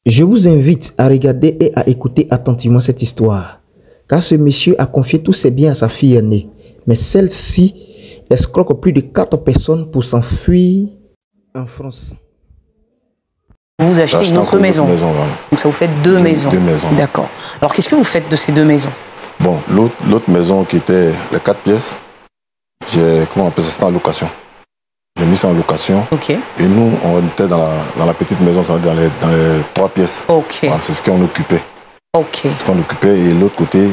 Je vous invite à regarder et à écouter attentivement cette histoire, car ce monsieur a confié tous ses biens à sa fille aînée, mais celle-ci escroque plus de 4 personnes pour s'enfuir en France. Vous achetez une autre maison. Voilà. Donc ça vous fait deux maisons. Deux maisons. D'accord. Alors qu'est-ce que vous faites de ces deux maisons? Bon, l'autre maison qui était les 4 pièces, comment on appelle ça, c'était en location. J'ai mis ça en location. Ok. Et nous, on était dans la petite maison, dans les 3 pièces. Ok. Voilà, c'est ce qu'on occupait. Ok. Ce qu'on occupait. Et l'autre côté,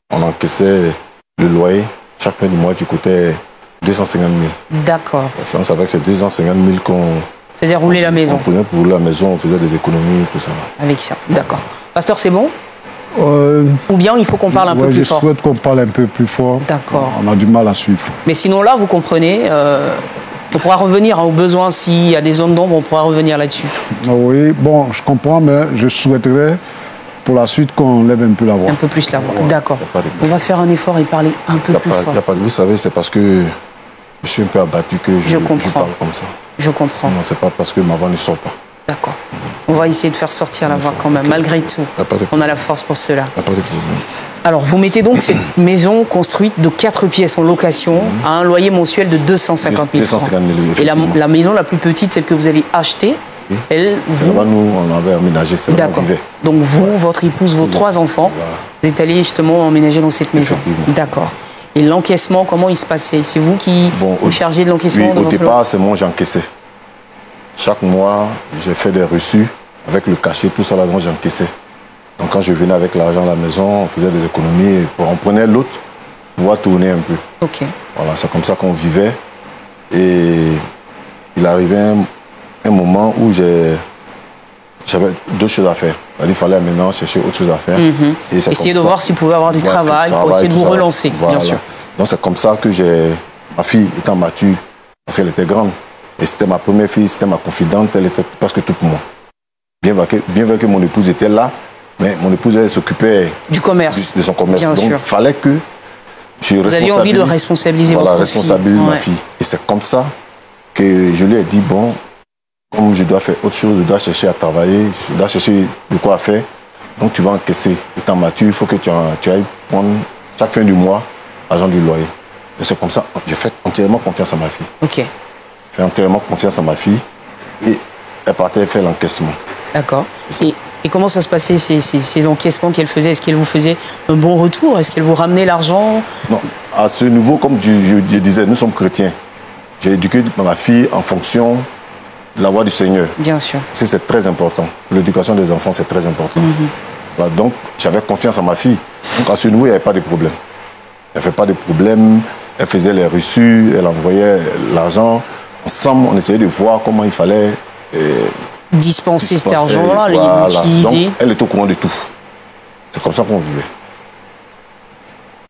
on encaissait le loyer. Chaque fin du mois, tu coûtais 250 000. D'accord. On savait que c'est 250 000 qu'on faisait rouler la maison. On prenait pour rouler la maison, on faisait des économies, tout ça. Avec ça, d'accord. Pasteur, c'est bon? Ou bien il faut qu'on parle un peu plus fort? Je souhaite qu'on parle un peu plus fort. D'accord. On a du mal à suivre. Mais sinon là, vous comprenez, on pourra revenir aux besoins s'il y a des zones d'ombre, on pourra revenir là-dessus. Oui, bon, je comprends, mais je souhaiterais pour la suite qu'on lève un peu la voix. Un peu plus la voix, d'accord. On va faire un effort et parler un peu plus fort. Vous savez, c'est parce que je suis un peu abattu que je parle comme ça. Je comprends. Non, c'est pas parce que ma voix ne sort pas. D'accord. On va essayer de faire sortir la voix quand même, malgré tout. On a la force pour cela. Alors, vous mettez donc cette maison construite de 4 pièces en location à un loyer mensuel de 250 000 francs. 250 000, et la maison la plus petite, celle que vous avez achetée, elle, nous, on avait emménagé, c'est là où on vivait. Donc vous, votre épouse, vos 3 enfants, vous êtes allés justement emménager dans cette maison. D'accord. Et l'encaissement, comment il se passait? C'est vous qui vous chargez de l'encaissement? Oui, au départ, c'est moi, j'encaissais. Chaque mois, j'ai fait des reçus avec le cachet, tout ça là-dedans, j'encaissais. Donc quand je venais avec l'argent à la maison, on faisait des économies, et on prenait l'autre pour pouvoir tourner un peu. Ok. Voilà, c'est comme ça qu'on vivait. Et il arrivait un moment où j'avais d'autres choses à faire. Il fallait maintenant chercher autre chose à faire. Et essayer de voir s'il pouvait avoir du travail pour essayer de vous relancer, bien sûr. Donc c'est comme ça que ma fille étant mature, parce qu'elle était grande, et c'était ma première fille, c'était ma confidente, elle était presque toute pour moi. Bien vrai que mon épouse était là, mais mon épouse, elle s'occupait du commerce, de son commerce. Bien Donc il fallait que je Vous aviez envie de responsabiliser votre fille. responsabiliser ma fille. Et c'est comme ça que je lui ai dit, bon, comme je dois faire autre chose, je dois chercher à travailler, je dois chercher de quoi faire. Donc tu vas encaisser. Étant mature, il faut que tu ailles prendre chaque fin du mois l'argent du loyer. Et c'est comme ça, j'ai fait entièrement confiance à ma fille. Ok. J'ai fait entièrement confiance à ma fille et elle partait faire l'encaissement. D'accord. Et comment ça se passait, ces encaissements qu'elle faisait? Est-ce qu'elle vous faisait un bon retour? Est-ce qu'elle vous ramenait l'argent? Non, à ce niveau, comme je disais, nous sommes chrétiens. J'ai éduqué ma fille en fonction de la voix du Seigneur. Bien sûr. C'est très important. L'éducation des enfants, c'est très important. Voilà, donc, j'avais confiance en ma fille. Donc, à ce niveau, il n'y avait pas de problème. Elle ne fait pas de problème. Elle faisait les reçus, elle envoyait l'argent. Ensemble, on essayait de voir comment il fallait dispenser cet argent-là, l'utiliser. Donc, elle est au courant de tout. C'est comme ça qu'on vivait.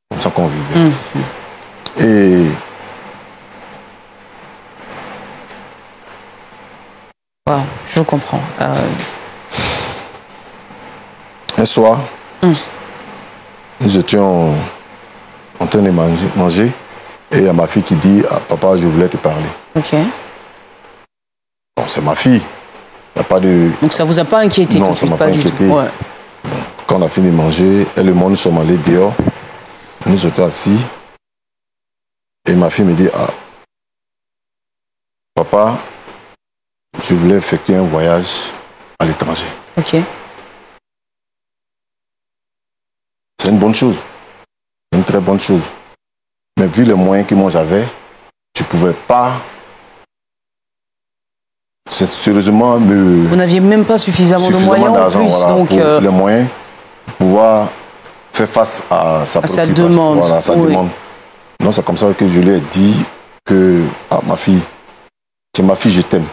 Comme ça qu'on vivait. Et wow, je comprends. Un soir, nous étions en train de manger et il y a ma fille qui dit « Papa, je voulais te parler. » Ok. Bon, c'est ma fille. Il n'y a pas de... Donc ça ne vous a pas inquiété? Non, ça ne m'a pas inquiété. Ouais. Bon, quand on a fini de manger, elle et moi, nous sommes allés dehors. Nous étions assis. Et ma fille me dit « Ah, papa, je voulais effectuer un voyage à l'étranger. » Ok. C'est une bonne chose. C'est une très bonne chose. Mais vu les moyens que moi j'avais, je ne pouvais pas... C'est sérieusement me... Vous n'aviez même pas suffisamment de moyens en plus. Voilà, donc, pour les moyens pour pouvoir faire face à sa demande. Voilà, sa demande. Donc c'est comme ça que je lui ai dit que ma fille, c'est ma fille, je t'aime.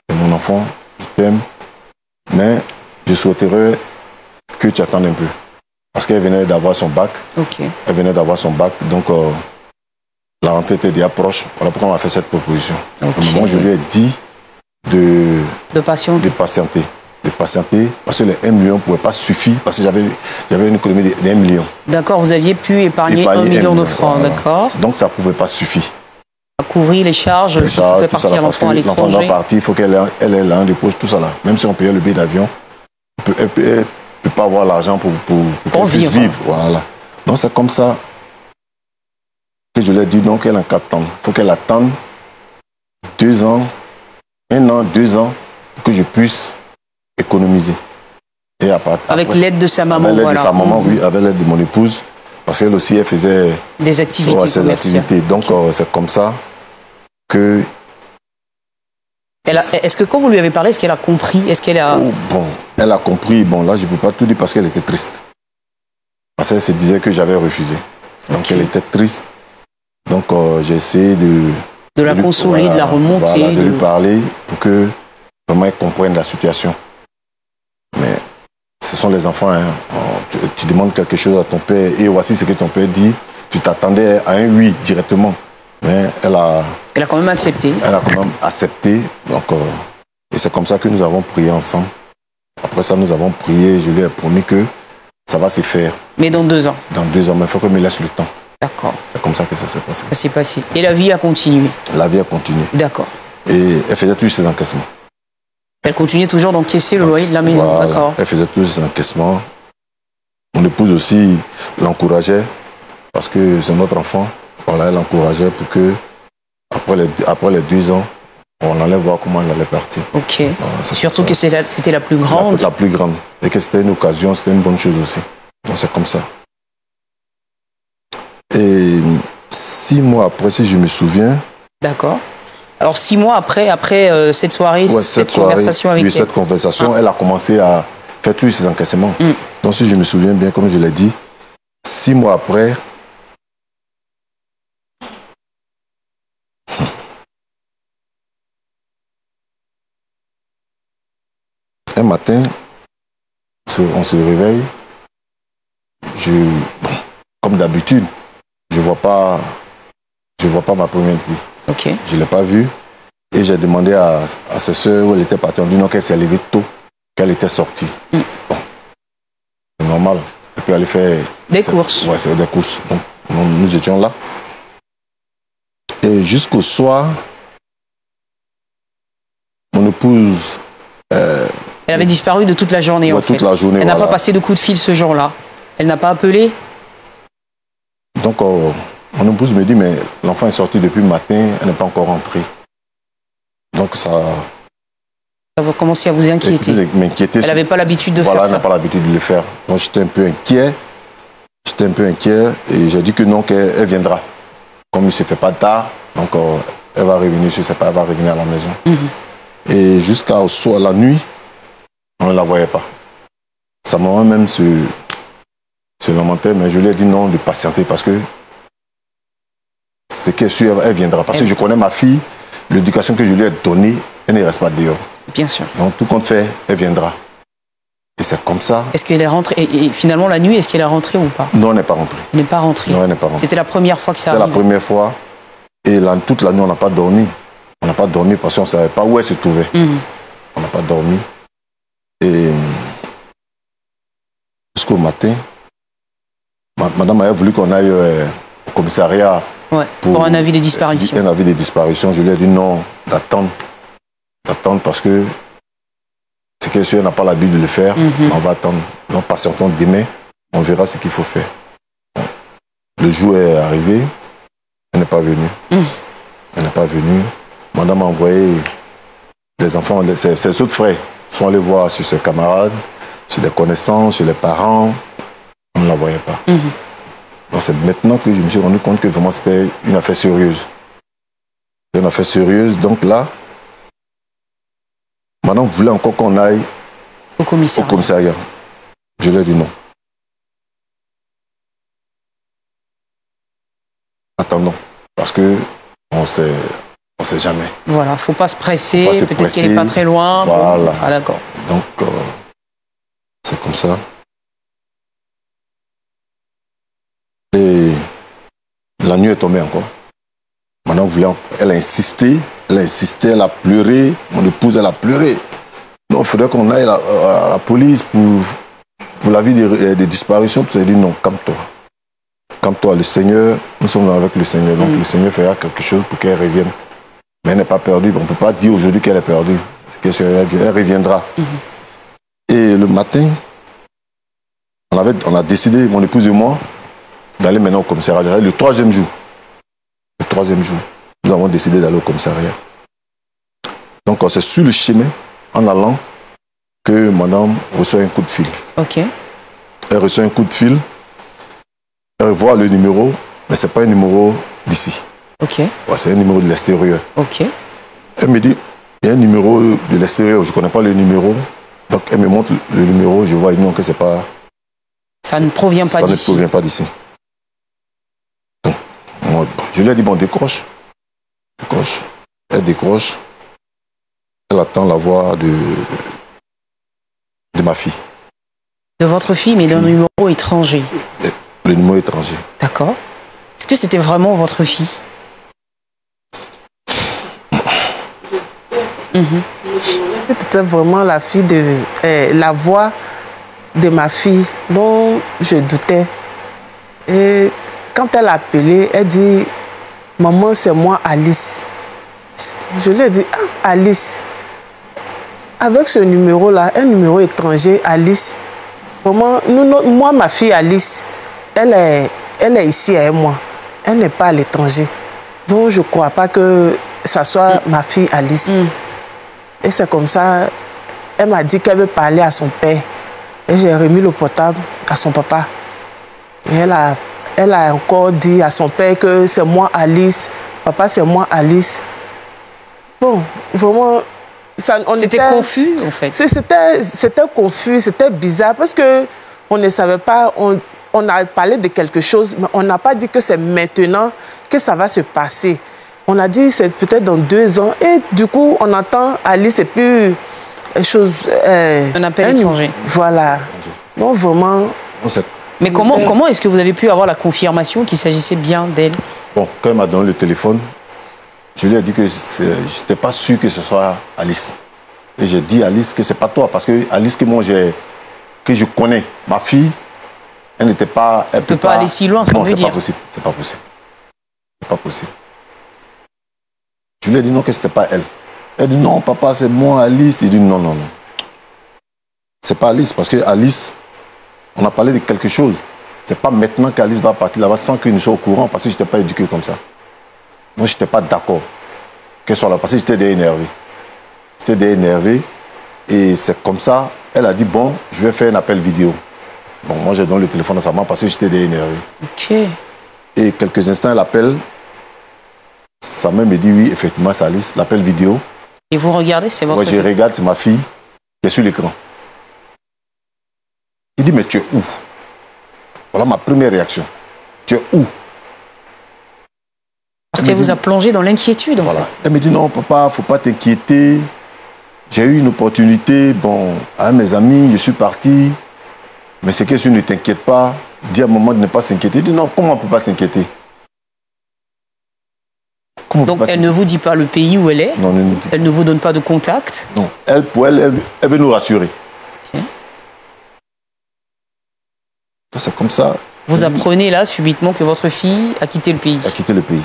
C'est mon enfant, je t'aime. Mais je souhaiterais que tu attendes un peu. Parce qu'elle venait d'avoir son bac. Ok. Elle venait d'avoir son bac, donc la rentrée était déjà proche. Voilà pourquoi on a fait cette proposition. Okay. Moi, je lui ai dit de patienter. De patienter, parce que les 1 million ne pouvaient pas suffire, parce que j'avais une économie de 1 million. D'accord, vous aviez pu épargner 1 million de francs, voilà. D'accord. Donc ça ne pouvait pas suffire. À couvrir les charges, si vous faites partir l'enfant à l'étranger. L'enfant doit partir, il faut qu'elle ait l'argent de poche, tout ça là. Même si on payait le billet d'avion, peut pas avoir l'argent pour vivre. Voilà. Donc c'est comme ça que je lui ai dit donc qu'elle a qu'à attendre. Il faut qu'elle attende 2 ans, 1 an, 2 ans pour que je puisse économiser. Et avec l'aide de sa maman. Avec l'aide de sa maman, oui, avec l'aide de mon épouse. Parce qu'elle aussi, elle faisait des activités activités. Donc c'est comme ça que... Est-ce que quand vous lui avez parlé, est-ce qu'elle a compris? Est-ce qu'elle a... Bon, elle a compris. Bon, là, je ne peux pas tout dire parce qu'elle était triste. Parce qu'elle se disait que j'avais refusé. Donc, elle était triste. Donc, j'ai essayé de la consoler, de la remonter. Voilà, de lui parler pour que vraiment elle comprenne la situation. Mais ce sont les enfants. Hein. Tu demandes quelque chose à ton père et voici ce que ton père dit. Tu t'attendais à un oui directement. Mais elle a quand même accepté. Elle a quand même accepté. Donc, et c'est comme ça que nous avons prié ensemble. Après ça, nous avons prié. Je lui ai promis que ça va se faire. Mais dans 2 ans. Dans 2 ans, mais il faut qu'elle me laisse le temps. D'accord. C'est comme ça que ça s'est passé. Ça s'est passé. Et la vie a continué. La vie a continué. D'accord. Et elle faisait toujours ses encaissements. Elle continuait toujours d'encaisser le loyer de la maison. Voilà. D'accord. Elle faisait toujours ses encaissements. Mon épouse aussi l'encourageait parce que c'est notre enfant. Voilà, elle l'encourageait pour que après les 2 ans, on allait voir comment elle allait partir. Ok. Voilà, surtout que c'était la plus grande. La plus grande. Et que c'était une occasion, c'était une bonne chose aussi. Donc c'est comme ça. Et 6 mois après, si je me souviens... D'accord. Alors 6 mois après cette soirée, cette conversation avec elle. Cette conversation, elle a commencé à faire tous ses encaissements. Donc si je me souviens bien, comme je l'ai dit, 6 mois après... Un matin, on se réveille. Comme d'habitude, je vois pas ma première fille. Okay. Je ne l'ai pas vue. Et j'ai demandé à ses soeurs où elle était partie. On dit non, qu'elle s'est levée tôt, qu'elle était sortie. Bon. C'est normal. Elle peut aller faire des courses. Ouais, c'est des courses. Donc, nous étions là. Et jusqu'au soir, mon épouse... elle avait disparu de toute la journée, en fait. Toute la journée, elle n'a pas passé de coup de fil ce jour-là. Elle n'a pas appelé. Donc, mon épouse me dit, mais l'enfant est sorti depuis le matin, elle n'est pas encore rentrée. Donc, ça va commencer à vous inquiéter. M'inquiéter. Elle n'avait pas l'habitude de faire ça. Voilà, elle n'a pas l'habitude de le faire. Donc, j'étais un peu inquiet. Et j'ai dit que non, qu'elle viendra. Comme il ne se fait pas tard, donc elle va revenir, je ne sais pas, elle va revenir à la maison. Et jusqu'au soir, la nuit, on ne la voyait pas. Sa maman même se lamentait, mais je lui ai dit non, de patienter parce que c'est qu'elle sûr, elle viendra. Parce que je connais ma fille, l'éducation que je lui ai donnée, elle ne reste pas dehors. Bien sûr. Donc tout compte fait, elle viendra. Et c'est comme ça. Est-ce qu'elle est rentrée et finalement la nuit, est-ce qu'elle est rentrée ou pas? Non, elle n'est pas rentrée. Elle n'est pas rentrée. Non, elle n'est pas rentrée. C'était la première fois que ça arrive. C'était la première fois. Et toute la nuit, on n'a pas dormi. On n'a pas dormi parce qu'on ne savait pas où elle se trouvait. On n'a pas dormi. Et jusqu'au matin, madame a voulu qu'on aille au commissariat pour un avis de disparition. Un avis de disparition. Je lui ai dit non, d'attendre parce que c'est que si elle n'a pas l'habitude de le faire, on va attendre. Donc patientons demain, on verra ce qu'il faut faire. Bon. Le jour est arrivé, elle n'est pas venue. Elle n'est pas venue. Madame a envoyé les enfants, ses autres frères sont allés voir chez ses camarades, chez des connaissances, chez les parents. On ne la voyait pas. Donc c'est maintenant que je me suis rendu compte que vraiment c'était une affaire sérieuse. Une affaire sérieuse. Donc là, madame voulait encore qu'on aille au commissariat. Je lui ai dit non. Attendons, parce que on sait jamais. Voilà, faut pas se presser. Peut-être qu'elle n'est pas très loin. Voilà. Ah, d'accord. Donc c'est comme ça. Et la nuit est tombée encore. Madame voulait, elle a insisté, elle a pleuré. Mon épouse, elle a pleuré. Donc il faudrait qu'on aille à la police pour l'avis des disparitions. Tout ça, dit non, calme-toi. Calme-toi, le Seigneur, nous sommes avec le Seigneur. Donc le Seigneur fera quelque chose pour qu'elle revienne. Mais elle n'est pas perdue. On ne peut pas dire aujourd'hui qu'elle est perdue. Elle reviendra. Et le matin, on a décidé, mon épouse et moi, d'aller maintenant au commissariat. Le troisième jour, nous avons décidé d'aller au commissariat. Donc c'est sur le chemin, en allant, que madame reçoit un coup de fil. Ok. Elle reçoit un coup de fil, elle voit le numéro, mais ce n'est pas un numéro d'ici. Ok. Ouais, c'est un numéro de l'extérieur. Ok. Elle me dit, il y a un numéro de l'extérieur, je ne connais pas le numéro. Donc elle me montre le numéro, je vois non que c'est pas... Ça ne provient pas d'ici. Ça ne provient pas d'ici. Donc, moi, je lui ai dit, bon, décroche. Décroche. Elle décroche. Elle attend la voix de ma fille. De votre fille, mais d'un numéro étranger. Le numéro étranger. D'accord. Est-ce que c'était vraiment votre fille? C'était vraiment la fille de... la voix de ma fille dont je doutais. Et quand elle a appelé, elle dit, maman, c'est moi, Alice. Je lui ai dit, ah, Alice. Avec ce numéro-là, un numéro étranger, Alice. Maman, moi, ma fille Alice, elle est ici avec moi. Elle n'est pas à l'étranger. Donc, je ne crois pas que ça soit ma fille Alice. Et c'est comme ça, elle m'a dit qu'elle veut parler à son père. Et j'ai remis le portable à son papa. Et elle a encore dit à son père que c'est moi Alice. Papa, c'est moi Alice. Bon, vraiment... C'était confus, en fait. C'était confus, c'était bizarre, parce qu'on ne savait pas, on a parlé de quelque chose, mais on n'a pas dit que c'est maintenant que ça va se passer. On a dit c'est peut-être dans 2 ans, et du coup, on entend Alice, et puis, un appel étranger. Voilà. Donc, vraiment... Mais comment est-ce que vous avez pu avoir la confirmation qu'il s'agissait bien d'elle? Bon, quand elle m'a donné le téléphone, je lui ai dit que je n'étais pas sûr que ce soit Alice. Et j'ai dit à Alice que ce n'est pas toi, parce que Alice que moi que je connais, ma fille, elle n'était pas... Elle ne peut pas aller si loin, ce qu'on veut dire. Non, c'est pas possible, c'est pas possible. C'est pas possible. Je lui ai dit non, que ce n'était pas elle. Elle dit non, papa, c'est moi, Alice. Il dit non, non, non. C'est pas Alice, parce que Alice, on a parlé de quelque chose. C'est pas maintenant qu'Alice va partir là-bas sans qu'il ne soit au courant, parce que je n'étais pas éduqué comme ça. Moi, je n'étais pas d'accord qu'elle soit là, parce que j'étais déjà énervé. J'étais déjà énervé. Et c'est comme ça, elle a dit, bon, je vais faire un appel vidéo. Bon, moi, j'ai donné le téléphone à sa maman parce que j'étais déjà énervé. Ok. Et quelques instants, elle appelle. Sa mère me dit, oui, effectivement, c'est Alice, l'appel vidéo. Et vous regardez, c'est votre fille? Moi, je regarde, c'est ma fille qui est sur l'écran. Il dit, mais tu es où? Voilà ma première réaction. Tu es où? Parce qu'elle vous a plongé dans l'inquiétude, voilà. En fait. Elle me dit, non, papa, il ne faut pas t'inquiéter. J'ai eu une opportunité, bon, avec mes amis, je suis parti. Mais c'est que si tu ne t'inquiètes pas, dis à un moment de ne pas s'inquiéter. Il dit, non, comment on ne peut pas s'inquiéter? Donc elle ne vous dit pas le pays où elle est? Non, elle ne dit pas. Elle ne vous donne pas de contact? Non, elle veut nous rassurer. Okay. C'est comme ça. Vous apprenez là, subitement, que votre fille a quitté le pays? A quitté le pays.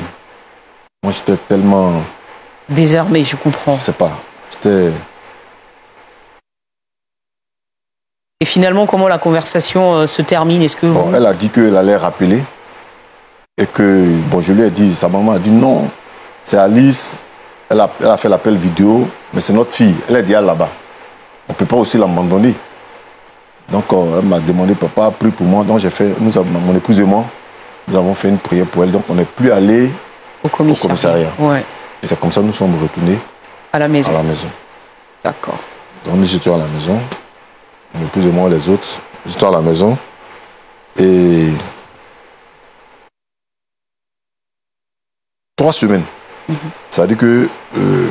Moi, j'étais tellement... Désarmé, je comprends. Je ne sais pas. J'étais... Et finalement, comment la conversation se termine? Est-ce que vous... Elle a dit qu'elle allait rappeler. Et que, bon, je lui ai dit, sa maman a dit non, c'est Alice. Elle a fait l'appel vidéo, mais c'est notre fille. Elle est déjà là-bas. On ne peut pas aussi l'abandonner. Donc, elle m'a demandé, papa, prie pour moi. Donc, mon épouse et moi, nous avons fait une prière pour elle. Donc, on n'est plus allé au commissariat. Ouais. Et c'est comme ça que nous sommes retournés à la maison. D'accord. Donc, nous étions à la maison. Mon épouse et moi, les autres, nous étions à la maison. Et 3 semaines. Ça veut dire que...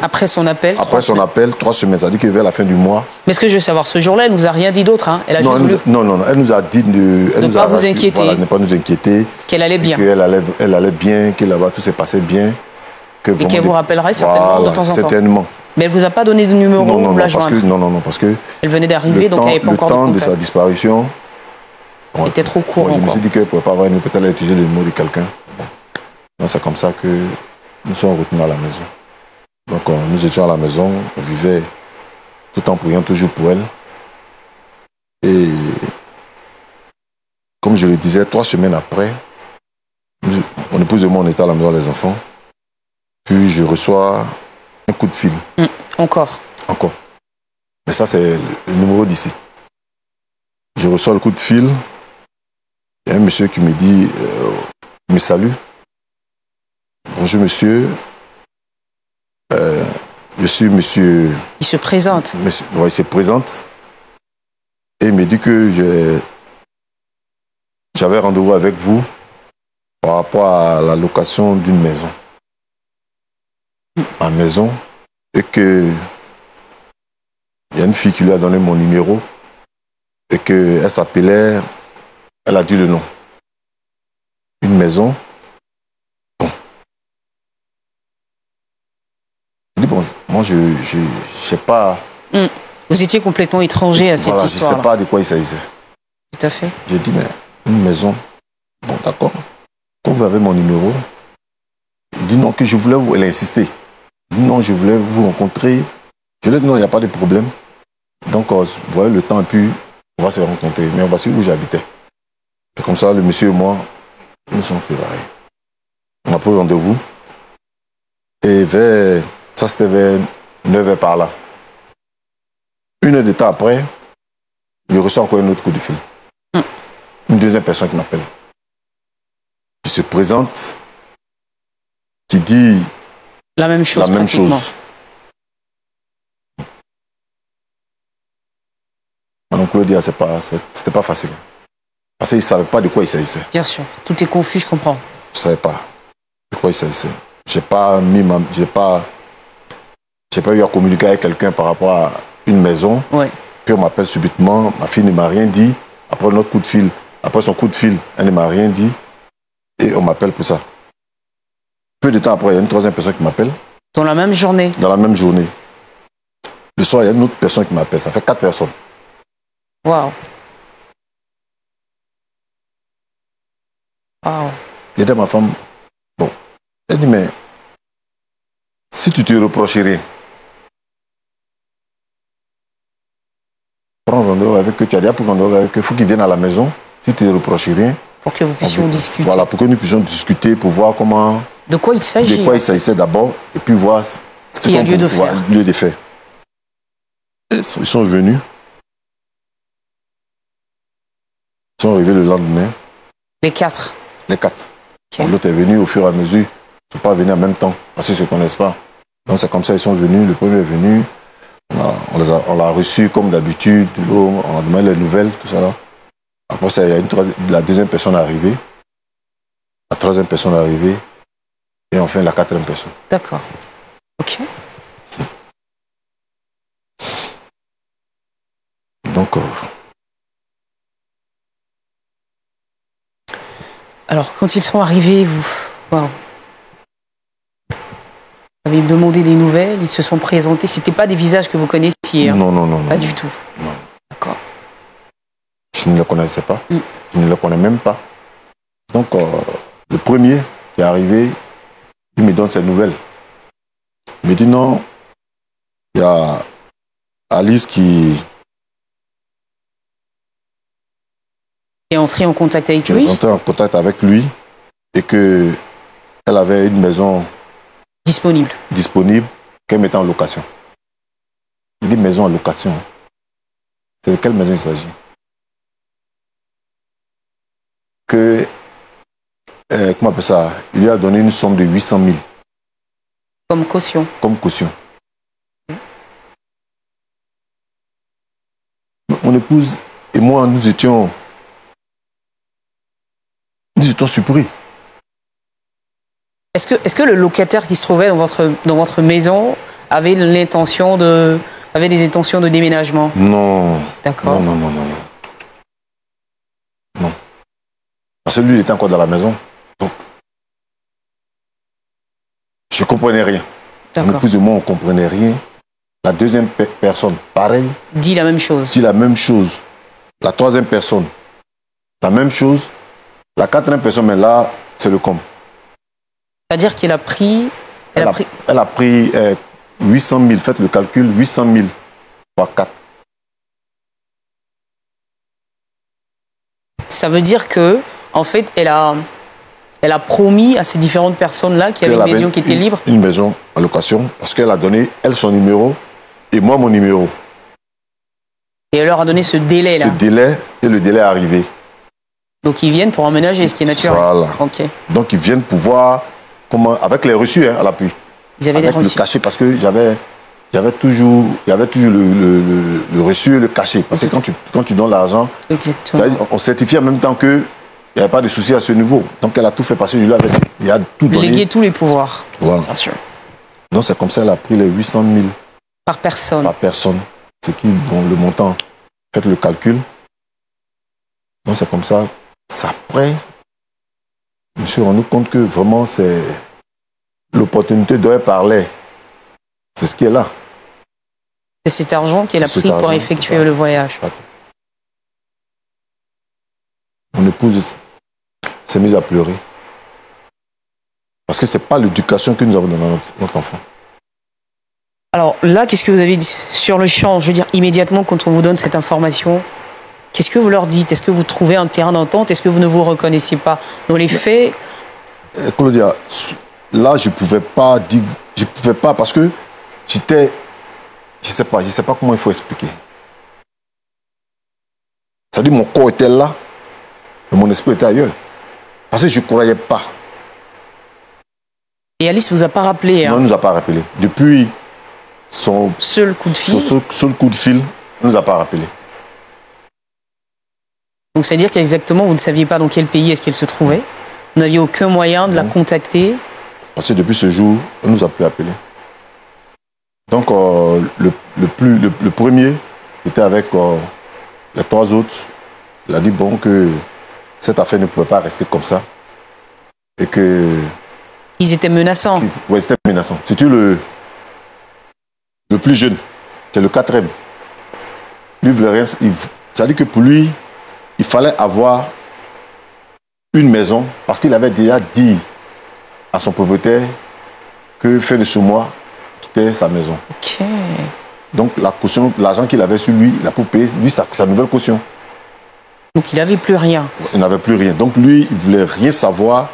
après son appel? Après son appel, 3 semaines. Ça veut dire que vers la fin du mois... Mais ce que je veux savoir, ce jour-là, elle ne nous a rien dit d'autre, hein? Elle a non, juste non, elle nous a dit de ne pas vous inquiéter. Voilà, ne pas nous inquiéter. Qu'elle allait bien. Elle allait bien, que là-bas tout s'est passé bien. Et qu'elle vous rappellerait certainement de temps en temps. Certainement. Mais elle ne vous a pas donné de numéro ou la joindre? Non, parce que... Elle venait d'arriver, donc elle n'avait pas encore de contact. Le temps de sa disparition... Elle était trop courant. Je me suis dit qu'elle ne pouvait pas avoir une... Peut-être elle a utilisé le numéro de quelqu'un. Bon. C'est comme ça que nous sommes retournés à la maison. Donc nous étions à la maison, on vivait tout en priant toujours pour elle. comme je le disais, 3 semaines après, mon épouse et moi, on était à la maison des enfants. Puis je reçois un coup de fil. Encore. Mais ça, c'est le numéro d'ici. Je reçois le coup de fil. Il y a un monsieur qui me dit, me salue. Bonjour monsieur. Je suis monsieur... Il se présente. Monsieur, ouais, il se présente. Et il me dit que j'avais rendez-vous avec vous par rapport à la location d'une maison. Ma maison. Et que il y a une fille qui lui a donné mon numéro. Et qu'elle s'appelait... Elle a dit le nom. Une maison. Bon. Il dit, bon, moi, je sais pas... Vous étiez complètement étranger à cette histoire. Je ne sais pas de quoi il s'agissait. Tout à fait. J'ai dit, mais une maison, bon, d'accord. Quand vous avez mon numéro, il dit non, que je voulais vous... Elle a insisté. Il dit non, je voulais vous rencontrer. Je lui ai dit non, il n'y a pas de problème. Donc, vous voyez le temps, et puis on va se rencontrer. Mais voici où j'habitais. Et comme ça, le monsieur et moi, nous sommes séparés. On a pris rendez-vous. Et ça, c'était vers 9h par là. 1 heure de temps après, je reçois encore un autre coup de fil. Une deuxième personne qui m'appelle. Je se présente, qui dit la même chose. Madame Claudia, c'était pas facile. Parce qu'il ne savait pas de quoi il s'agissait. Bien sûr, tout est confus, je comprends. Je ne savais pas de quoi il s'agissait. J'ai pas eu à communiquer avec quelqu'un par rapport à une maison. Ouais. Puis on m'appelle subitement, ma fille ne m'a rien dit. Après notre coup de fil, après son coup de fil, elle ne m'a rien dit. Et on m'appelle pour ça. Peu de temps après, il y a une troisième personne qui m'appelle. Dans la même journée? Dans la même journée. Le soir, il y a une autre personne qui m'appelle. Ça fait 4 personnes. Waouh. Waouh. J'ai dit à ma femme, bon, elle dit, mais si tu te reproches rien, prends rendez-vous avec eux, tu as déjà pris rendez-vous avec eux, il faut qu'ils viennent à la maison, si tu ne te reproches rien. Pour que vous puissiez discuter. Voilà, pour que nous puissions discuter, pour voir comment... De quoi il s'agit. De quoi il s'agissait d'abord, et puis voir ce qu'il y a lieu de faire. Lieu de faire. Et ils sont venus. Ils sont arrivés le lendemain. Les 4. Les 4. Okay. L'autre est venu au fur et à mesure. Ils ne sont pas venus en même temps, parce qu'ils ne se connaissent pas. Donc c'est comme ça qu'ils sont venus. Le premier est venu. On l'a reçu comme d'habitude, on a demandé les nouvelles, tout ça là. Après ça, il y a la deuxième personne arrivée, la troisième personne arrivée, et enfin la quatrième personne. D'accord. Ok. Donc... Alors, quand ils sont arrivés, vous avez demandé des nouvelles, ils se sont présentés. C'était pas des visages que vous connaissiez, hein? Non. Pas du tout. Non. D'accord. Je ne le connaissais pas. Je ne le connais même pas. Donc, le premier qui est arrivé, il me donne ses nouvelles. Il me dit non, il y a Alice qui est entrée en contact avec lui. Qui est entrée en contact avec lui et qu'elle avait une maison disponible qu'elle mettait en location. Il dit maison en location. C'est de quelle maison il s'agit? Que, comment on appelle ça? Il lui a donné une somme de 800 000. Comme caution. Comme caution. Mon épouse et moi, nous étions surpris. Est-ce que le locataire qui se trouvait dans votre maison avait des intentions de déménagement? Non. D'accord. Non. Parce que lui, il était encore dans la maison. Donc, je ne comprenais rien. Mon épouse et moi, on ne comprenait rien. La deuxième personne, pareil. Dit la même chose. Dit la même chose. La troisième personne, la même chose. La quatrième personne, mais là, c'est le com. C'est-à-dire qu'elle a pris... Elle a pris 800 000, faites le calcul, 800 000 fois 4. Ça veut dire que, en fait, elle a promis à ces différentes personnes-là qu'il y avait une maison qui était libre. Une maison en location, parce qu'elle a donné, elle, son numéro, et moi, mon numéro. Et elle leur a donné ce délai-là. Ce délai, et le délai est arrivé. Donc ils viennent pour emménager, ce qui est naturel. Voilà. Okay. Donc ils viennent pour voir, comment, avec les reçus à l'appui. Ils avaient avec les reçus. Le cachet, parce que il y avait toujours le reçu et le cachet. Parce que quand tu donnes l'argent, on certifie en même temps qu'il n'y avait pas de souci à ce niveau. Donc elle a tout fait passer, je lui avais dit, tout donné. Léguer tous les pouvoirs. Voilà. Bien sûr. Donc c'est comme ça qu'elle a pris les 800 000. Par personne. Par personne. C'est qui, dont le montant, faites le calcul. Donc c'est comme ça. Après, je me suis rendu compte que vraiment c'est l'opportunité dont elle parlait. C'est ce qui est là. C'est cet argent qu'elle a pris pour effectuer le voyage. Mon épouse s'est mise à pleurer. Parce que ce n'est pas l'éducation que nous avons dans notre enfant. Alors là, qu'est-ce que vous avez dit sur le champ? Je veux dire, immédiatement, quand on vous donne cette information, qu'est-ce que vous leur dites? Est-ce que vous trouvez un terrain d'entente? Est-ce que vous ne vous reconnaissez pas dans les faits? Claudia, là, je ne pouvais pas dire... Je ne pouvais pas parce que j'étais... Je ne sais pas comment il faut expliquer. C'est-à-dire mon corps était là, mais mon esprit était ailleurs. Parce que je ne croyais pas. Et Alice ne vous a pas rappelé? Non, elle ne nous a pas rappelé. Depuis son seul coup de fil? Son seul coup de fil, elle ne nous a pas rappelé. Donc, c'est-à-dire qu'exactement, vous ne saviez pas dans quel pays est-ce qu'elle se trouvait? Vous n'aviez aucun moyen de la contacter? Parce que depuis ce jour, elle ne nous a plus appelé. Donc, le premier était avec les trois autres. Il a dit, bon, que cette affaire ne pouvait pas rester comme ça. Et que... Ils étaient menaçants? Oui, ils étaient menaçants. C'était le plus jeune. C'est le quatrième. Lui, il voulait rien... C'est-à-dire que pour lui... Il fallait avoir une maison parce qu'il avait déjà dit à son propriétaire que fin de ce mois, quittait sa maison. Okay. Donc la caution, l'argent qu'il avait sur lui, il a pu payer lui sa nouvelle caution. Donc il n'avait plus rien. Il n'avait plus rien. Donc lui, il ne voulait rien savoir.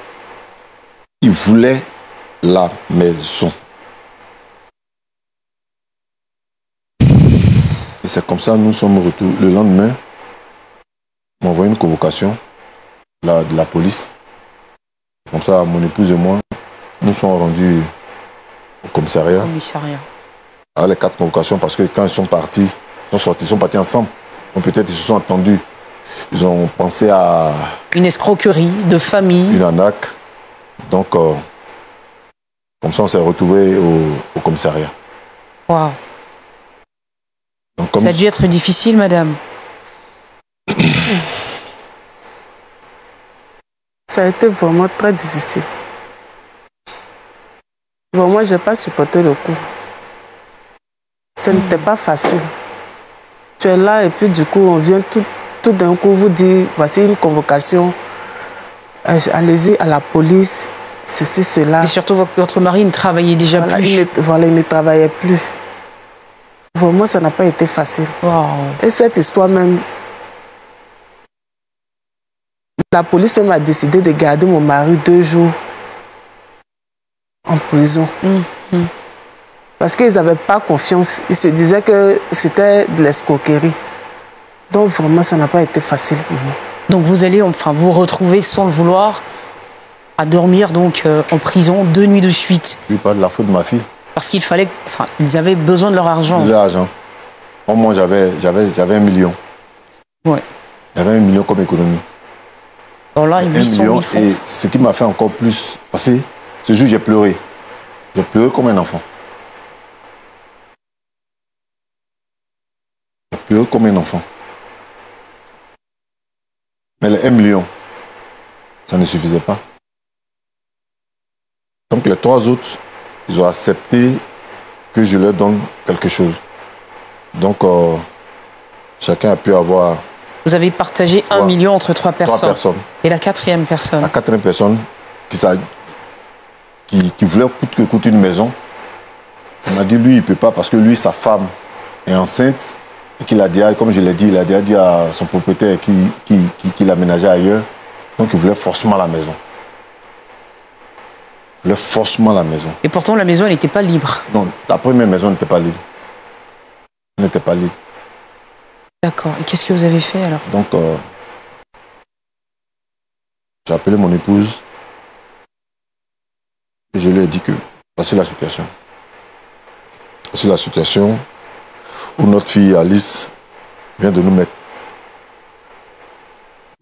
Il voulait la maison. Et c'est comme ça que nous sommes retournés le lendemain. On m'a envoyé une convocation de la police. Comme ça, mon épouse et moi, nous sommes rendus au commissariat. À les 4 convocations, parce que quand ils sont partis, ils sont partis ensemble. Donc peut-être ils se sont entendus. Ils ont pensé à... Une escroquerie de famille. Une arnaque. Donc, comme ça, on s'est retrouvés au commissariat. Waouh. Ça a dû être difficile, madame. Ça a été vraiment très difficile. Vraiment, je n'ai pas supporté le coup. Ce n'était pas facile. Tu es là et puis du coup, on vient tout d'un coup vous dire, voici une convocation, allez-y à la police, ceci, cela. Et surtout, votre mari ne travaillait déjà plus. Il ne travaillait plus. Vraiment, ça n'a pas été facile. Wow. Et cette histoire même, la police m'a décidé de garder mon mari 2 jours en prison. Parce qu'ils n'avaient pas confiance. Ils se disaient que c'était de l'escroquerie. Donc vraiment, ça n'a pas été facile pour moi. Donc vous allez enfin vous retrouver sans le vouloir à dormir donc en prison 2 nuits de suite. Oui, pas de la faute de ma fille. Parce qu'il fallait, enfin, ils avaient besoin de leur argent. De l'argent. Moi, j'avais 1 million. Ouais. J'avais 1 million comme économie. Alors là, 800 000 francs. Et ce qui m'a fait encore plus passer, ce jour, j'ai pleuré. J'ai pleuré comme un enfant. J'ai pleuré comme un enfant. Mais les 1 million, ça ne suffisait pas. Donc les 3 autres, ils ont accepté que je leur donne quelque chose. Donc chacun a pu avoir... Vous avez partagé 1 million entre 3 personnes. 3 personnes. Et la 4e personne? La 4e personne qui voulait coûte que coûte une maison. On m'a dit, lui, il ne peut pas parce que lui, sa femme est enceinte et qu'il a déjà, comme je l'ai dit, il a déjà dit à son propriétaire qu'il l'aménageait ailleurs. Donc il voulait forcément la maison. Il voulait forcément la maison. Et pourtant, la maison, elle n'était pas libre. Non, la première maison n'était pas libre. Elle n'était pas libre. D'accord. Et qu'est-ce que vous avez fait alors? Donc, j'ai appelé mon épouse et je lui ai dit que voici la situation. Voici la situation où notre fille Alice vient de nous mettre.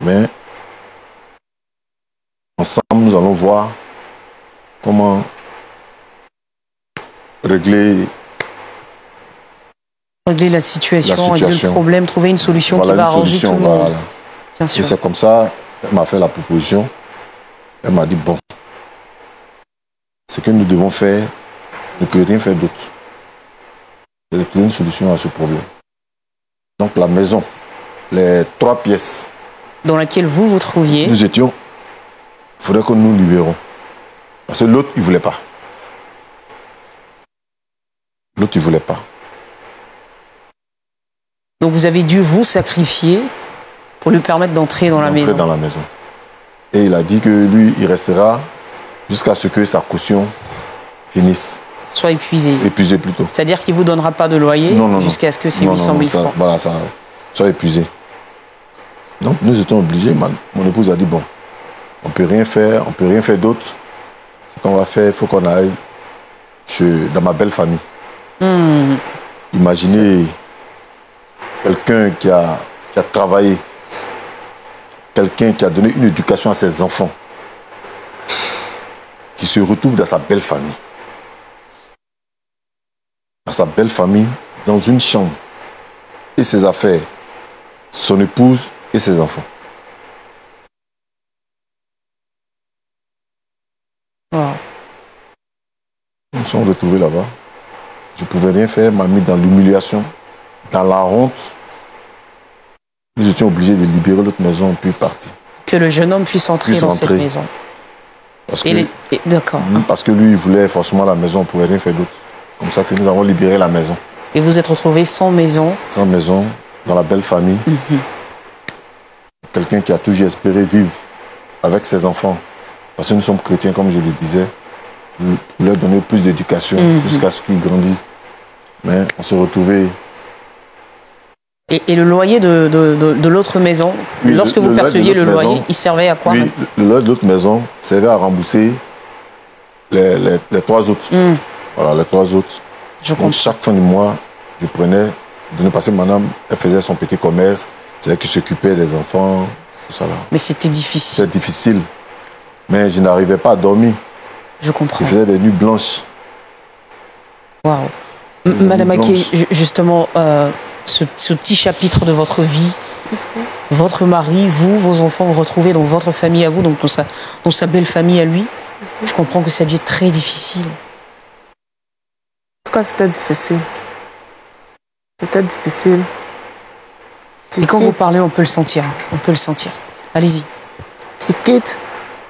Mais ensemble, nous allons voir comment régler la situation, régler le problème, trouver une solution voilà, qui va arranger tout le monde. Voilà. Bien sûr. Et c'est comme ça, elle m'a fait la proposition. Elle m'a dit, bon, ce que nous devons faire, ne peut rien faire d'autre. Je vais trouver une solution à ce problème. Donc la maison, les 3 pièces dans laquelle vous vous trouviez, nous étions, il faudrait que nous libérons. Parce que l'autre, il ne voulait pas. L'autre, il ne voulait pas. Donc vous avez dû vous sacrifier pour lui permettre d'entrer dans la maison. Dans la maison. Et il a dit que lui, il restera jusqu'à ce que sa caution finisse. Soit épuisé. Épuisé plutôt. C'est-à-dire qu'il ne vous donnera pas de loyer jusqu'à ce que ces 800 000 francs. Voilà, ça soit épuisé. Donc nous étions obligés, mon épouse a dit, bon, on ne peut rien faire d'autre. Ce qu'on va faire, il faut qu'on aille dans ma belle famille. Imaginez quelqu'un qui a travaillé, quelqu'un qui a donné une éducation à ses enfants, qui se retrouve dans sa belle famille. Dans sa belle famille, dans une chambre, et ses affaires, son épouse et ses enfants. Wow. Nous nous sommes retrouvés là-bas. Je ne pouvais rien faire, m'a mis dans l'humiliation, dans la honte. Nous étions obligés de libérer l'autre maison puis partir. Que le jeune homme puisse entrer dans cette maison. D'accord. Parce que lui, il voulait forcément la maison, on ne pouvait rien faire d'autre. Comme ça que nous avons libéré la maison. Et vous êtes retrouvés sans maison? Sans maison, dans la belle famille. Quelqu'un qui a toujours espéré vivre avec ses enfants. Parce que nous sommes chrétiens, comme je le disais, pour leur donner plus d'éducation jusqu'à ce qu'ils grandissent. Mais on s'est retrouvés. Et le loyer de l'autre maison, oui, lorsque vous perceviez le loyer, il servait à quoi? Oui, le loyer de l'autre maison servait à rembourser les 3 autres. Voilà, les 3 autres. Donc chaque fin du mois, je prenais, parce que madame, elle faisait son petit commerce, c'est-à-dire qu'elle s'occupait des enfants, tout ça là. Mais c'était difficile. C'était difficile. Mais je n'arrivais pas à dormir. Je comprends. Je faisais des nuits blanches. Waouh. Madame Aké, justement, ce petit chapitre de votre vie, votre mari, vous, vos enfants, vous retrouvez dans votre famille à vous, donc dans sa belle famille à lui. Je comprends que ça a dû être très difficile. En tout cas, c'était difficile. C'était difficile. Et quand vous parlez, on peut le sentir. On peut le sentir. Allez-y. Tu quittes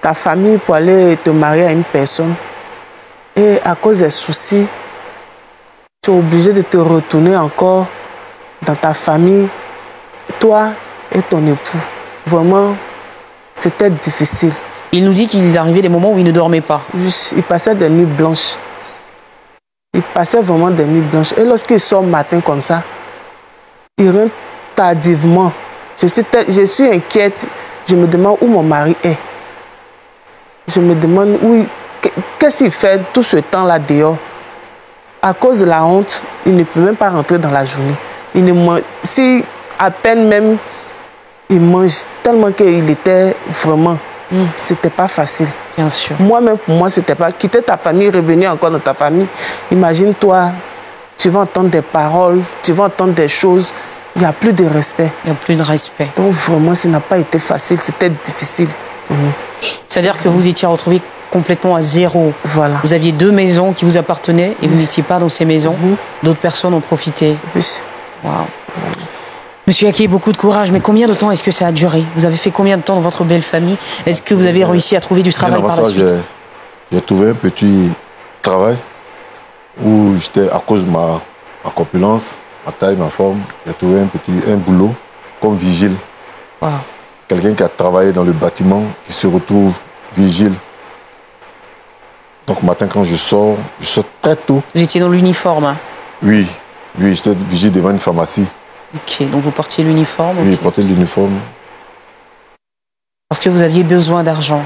ta famille pour aller te marier à une personne. Et à cause des soucis, tu es obligé de te retourner encore dans ta famille, toi et ton époux. Vraiment, c'était difficile. Il nous dit qu'il arrivait des moments où il ne dormait pas. Il passait des nuits blanches. Il passait vraiment des nuits blanches. Et lorsqu'il sort matin comme ça, il rentre tardivement. Je suis inquiète. Je me demande où mon mari est. Je me demande qu'est-ce qu'il fait tout ce temps-là dehors. À cause de la honte, il ne peut même pas rentrer dans la journée. Il ne mange, si à peine même il mange, tellement qu'il était vraiment, c'était pas facile. Bien sûr. Moi-même, pour moi, c'était pas quitter ta famille, revenir encore dans ta famille. Imagine-toi, tu vas entendre des paroles, tu vas entendre des choses. Il n'y a plus de respect. Il n'y a plus de respect. Donc vraiment, ça n'a pas été facile, c'était difficile pour nous. C'est-à-dire que vous étiez retrouvés complètement à zéro. Voilà. Vous aviez 2 maisons qui vous appartenaient et vous n'étiez pas dans ces maisons. D'autres personnes ont profité. Oui. Waouh. Monsieur Aké, beaucoup de courage, mais combien de temps est-ce que ça a duré? Vous avez fait combien de temps dans votre belle famille? Est-ce que vous avez réussi à trouver du travail par la suite? J'ai trouvé un petit travail où j'étais, à cause de ma corpulence, ma taille, ma forme, j'ai trouvé un boulot comme vigile. Wow. Quelqu'un qui a travaillé dans le bâtiment, qui se retrouve vigile. Donc, matin, quand je sors très tôt. Vous étiez dans l'uniforme, hein? Oui, j'étais vigile devant une pharmacie. Ok, donc vous portiez l'uniforme? Oui, je portais l'uniforme. Parce que vous aviez besoin d'argent?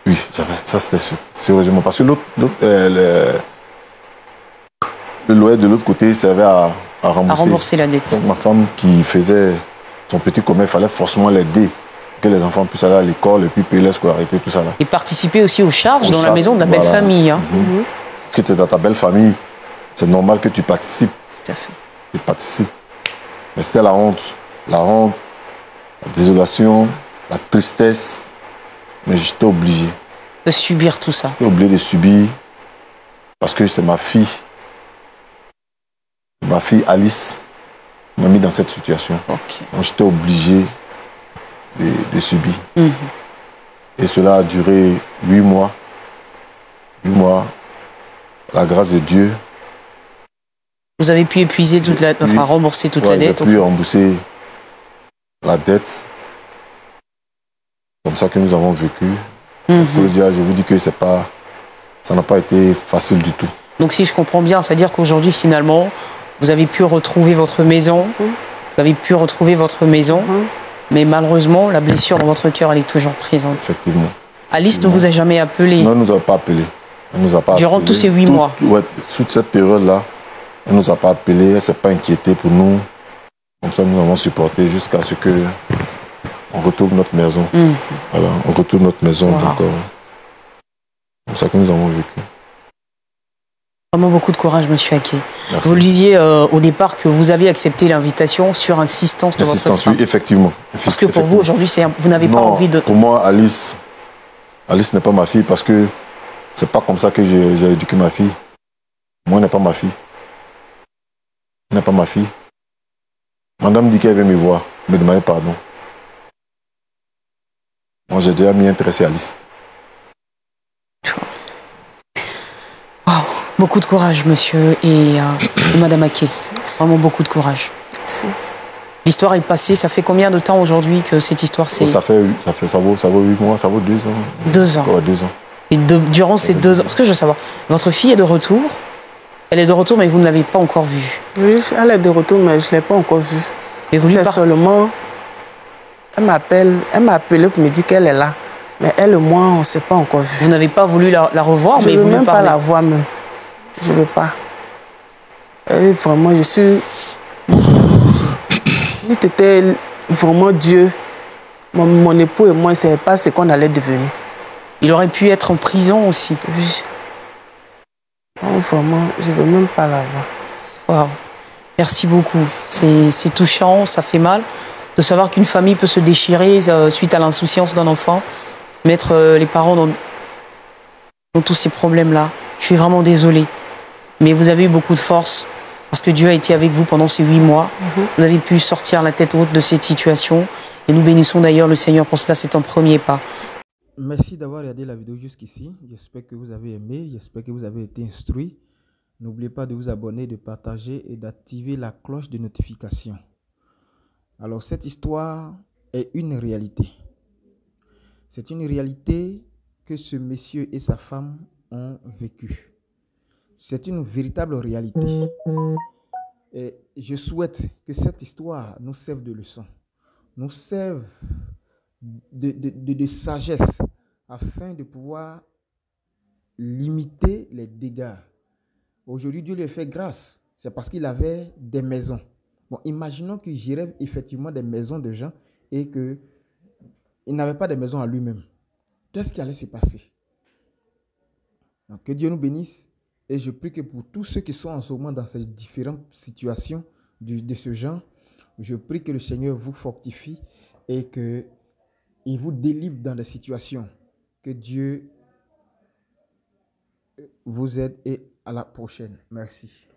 Oui, j'avais. Ça, c'était sérieusement. Parce que le loyer de l'autre côté servait à rembourser. À rembourser la dette. Donc, ma femme qui faisait son petit commerce, il fallait forcément l'aider. Que les enfants puissent aller à l'école et puis payer leur scolarité, tout ça là. Et participer aussi aux charges dans la maison de la belle famille. Hein. Parce que tu es dans ta belle famille, c'est normal que tu participes. Tout à fait. Tu participes. Mais c'était la honte. La honte, la désolation, la tristesse. Mais j'étais obligé. De subir tout ça. J'étais obligé de subir parce que c'est ma fille. Ma fille Alice m'a mis dans cette situation. Okay. Donc j'étais obligé de subir. Et cela a duré 8 mois. 8 mois. La grâce de Dieu. Vous avez pu épuiser toute la... Enfin, rembourser toute la dette. J'ai pu rembourser la dette. Comme ça que nous avons vécu. Pour le dire, je vous dis que ça n'a pas été facile du tout. Donc si je comprends bien, c'est-à-dire qu'aujourd'hui, finalement, vous avez pu retrouver votre maison. Vous avez pu retrouver votre maison. Mais malheureusement, la blessure dans votre cœur, elle est toujours présente. Effectivement. Alice ne vous a jamais appelé? Non, elle ne nous a pas appelé. Elle nous a pas Durant appelé. tous ces 8 mois? Ouais, toute cette période-là, elle ne nous a pas appelé, elle ne s'est pas inquiétée pour nous. Comme ça, nous avons supporté jusqu'à ce que on retrouve notre maison. Voilà, on retrouve notre maison. Wow. Donc, comme ça que nous avons vécu. Vraiment beaucoup de courage, monsieur Aké. Merci. Vous le disiez au départ que vous avez accepté l'invitation sur insistance de votre femme. Oui, effectivement. Parce que pour vous, aujourd'hui, vous n'avez pas envie de... Pour moi, Alice n'est pas ma fille parce que c'est pas comme ça que j'ai éduqué ma fille. Moi, elle n'est pas ma fille. Elle n'est pas ma fille. Madame dit qu'elle veut me voir, me demander pardon. Moi, j'ai déjà mis intéressé Alice. Wow. Beaucoup de courage, monsieur et madame Aké. Vraiment beaucoup de courage. Merci. L'histoire est passée. Ça fait combien de temps aujourd'hui que cette histoire s'est... Ça vaut 8 mois, ça vaut 2 ans. 2 ans. Ouais, 2 ans. Et durant ces 2 ans, ce que je veux savoir, votre fille est de retour. Elle est de retour, mais vous ne l'avez pas encore vue. Oui, elle est de retour, mais je ne l'ai pas encore vue. C'est seulement... Elle m'a appelé pour me dire qu'elle est là. Mais elle et moi, on ne s'est pas encore vu. Vous n'avez pas voulu la revoir, mais vous vous ne veux même pas la voir même. Je ne veux pas. Et vraiment, je suis... Il était vraiment Dieu. Mon époux et moi, on ne savait pas ce qu'on allait devenir. Il aurait pu être en prison aussi. Oui. Non, vraiment, je ne veux même pas la voir. Wow. Merci beaucoup. C'est touchant, ça fait mal de savoir qu'une famille peut se déchirer suite à l'insouciance d'un enfant, mettre les parents dans tous ces problèmes-là. Je suis vraiment désolée. Mais vous avez eu beaucoup de force parce que Dieu a été avec vous pendant ces 8 mois. Vous avez pu sortir la tête haute de cette situation. Et nous bénissons d'ailleurs le Seigneur pour cela, c'est un premier pas. Merci d'avoir regardé la vidéo jusqu'ici. J'espère que vous avez aimé, j'espère que vous avez été instruit. N'oubliez pas de vous abonner, de partager et d'activer la cloche de notification. Alors cette histoire est une réalité. C'est une réalité que ce monsieur et sa femme ont vécue. C'est une véritable réalité. Et je souhaite que cette histoire nous serve de leçon, nous serve de sagesse afin de pouvoir limiter les dégâts. Aujourd'hui, Dieu lui a fait grâce. C'est parce qu'il avait des maisons. Bon, imaginons qu'il gérait effectivement des maisons de gens et qu'il n'avait pas de maison à lui-même. Qu'est-ce qui allait se passer? Donc, que Dieu nous bénisse. Et je prie que pour tous ceux qui sont en ce moment dans ces différentes situations de ce genre, je prie que le Seigneur vous fortifie et qu'il vous délivre dans les situations. Que Dieu vous aide et à la prochaine. Merci.